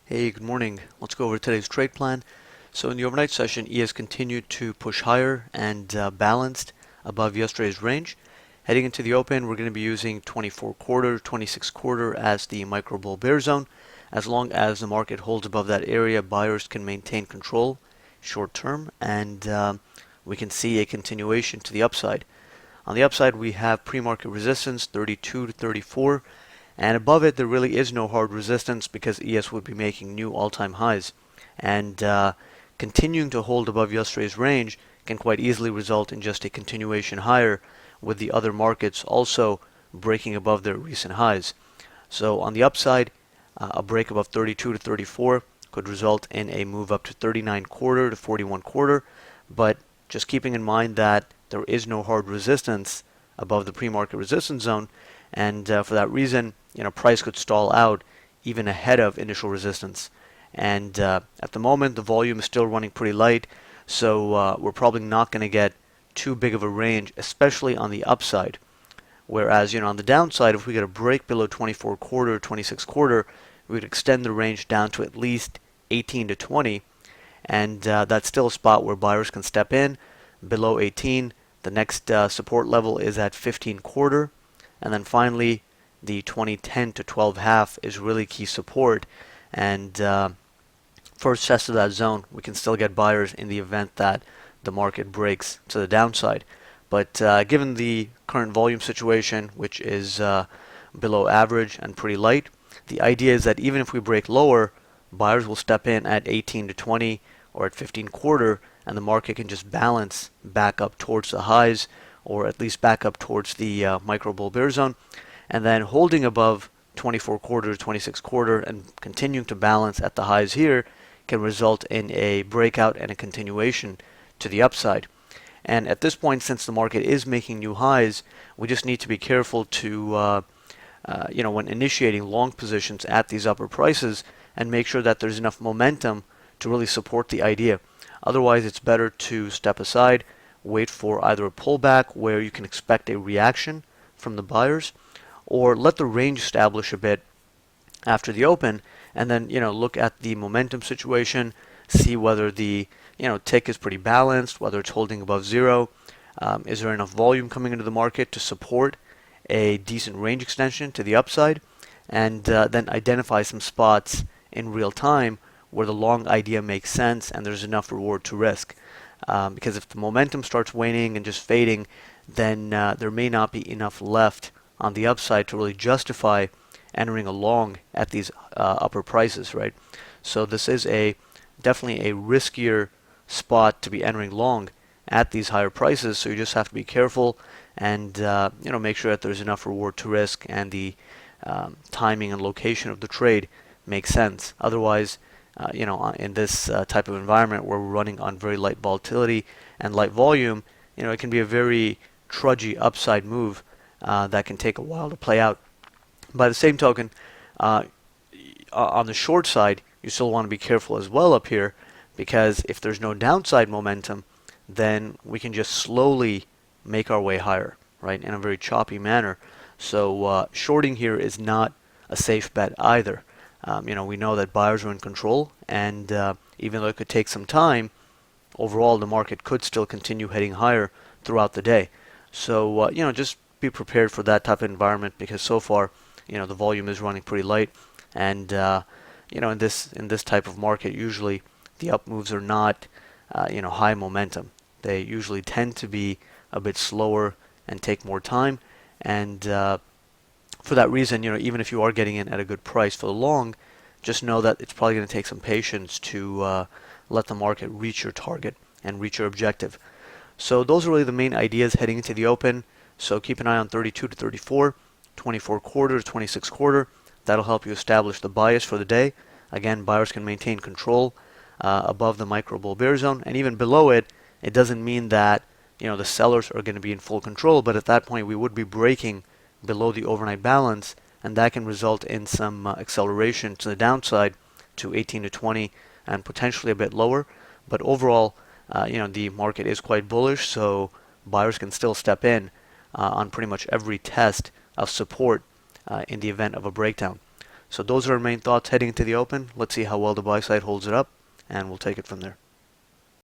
Hey, good morning. Let's go over today's trade plan. So in the overnight session, E has continued to push higher and balanced above yesterday's range. Heading into the open, we're going to be using 24 quarter, 26 quarter as the micro bull bear zone. As long as the market holds above that area, buyers can maintain control short term, and we can see a continuation to the upside. On the upside, we have pre-market resistance 32 to 34. And above it, there really is no hard resistance because ES would be making new all-time highs. And continuing to hold above yesterday's range can quite easily result in just a continuation higher, with the other markets also breaking above their recent highs. So on the upside, a break above 32 to 34 could result in a move up to 39 quarter to 41 quarter. But just keeping in mind that there is no hard resistance above the pre-market resistance zone, and for that reason, price could stall out even ahead of initial resistance. And at the moment, the volume is still running pretty light, so we're probably not going to get too big of a range, especially on the upside. Whereas, on the downside, if we get a break below 24 quarter, 26 quarter, we would extend the range down to at least 18 to 20, and that's still a spot where buyers can step in. Below 18, the next support level is at 15 quarter, and then finally, the 2010 to 12 half is really key support. And first test of that zone, we can still get buyers in the event that the market breaks to the downside. But given the current volume situation, which is below average and pretty light, the idea is that even if we break lower, buyers will step in at 18 to 20 or at 15 quarter, and the market can just balance back up towards the highs, or at least back up towards the micro bull bear zone, and then holding above 24 quarter to 26 quarter and continuing to balance at the highs here can result in a breakout and a continuation to the upside. And at this point, since the market is making new highs, we just need to be careful to, when initiating long positions at these upper prices, and make sure that there's enough momentum to really support the idea. Otherwise, it's better to step aside, wait for either a pullback where you can expect a reaction from the buyers, or let the range establish a bit after the open, and then look at the momentum situation, see whether the tick is pretty balanced, whether it's holding above zero, is there enough volume coming into the market to support a decent range extension to the upside, and then identify some spots in real time where the long idea makes sense and there's enough reward to risk. Because if the momentum starts waning and just fading, then there may not be enough left on the upside to really justify entering a long at these upper prices, right? So this is definitely a riskier spot to be entering long at these higher prices. So you just have to be careful and make sure that there's enough reward to risk and the timing and location of the trade makes sense. Otherwise, in this type of environment where we're running on very light volatility and light volume, it can be a very trudgy upside move that can take a while to play out. By the same token, on the short side, you still want to be careful as well up here, because if there's no downside momentum, then we can just slowly make our way higher, right, in a very choppy manner. So shorting here is not a safe bet either. We know that buyers are in control, and even though it could take some time, overall the market could still continue heading higher throughout the day. So just be prepared for that type of environment, because so far, the volume is running pretty light, and in this type of market, usually the up moves are not high momentum. They usually tend to be a bit slower and take more time, and for that reason, even if you are getting in at a good price for the long, just know that it's probably going to take some patience to let the market reach your target and reach your objective. So those are really the main ideas heading into the open. So keep an eye on 32 to 34, 24 quarter to 26 quarter. That'll help you establish the bias for the day. Again, buyers can maintain control above the micro bull bear zone, and even below it. It doesn't mean that the sellers are going to be in full control, but at that point we would be breaking below the overnight balance, and that can result in some acceleration to the downside to 18 to 20 and potentially a bit lower. But overall, the market is quite bullish, so buyers can still step in on pretty much every test of support in the event of a breakdown. So those are our main thoughts heading into the open. Let's see how well the buy side holds it up, and we'll take it from there.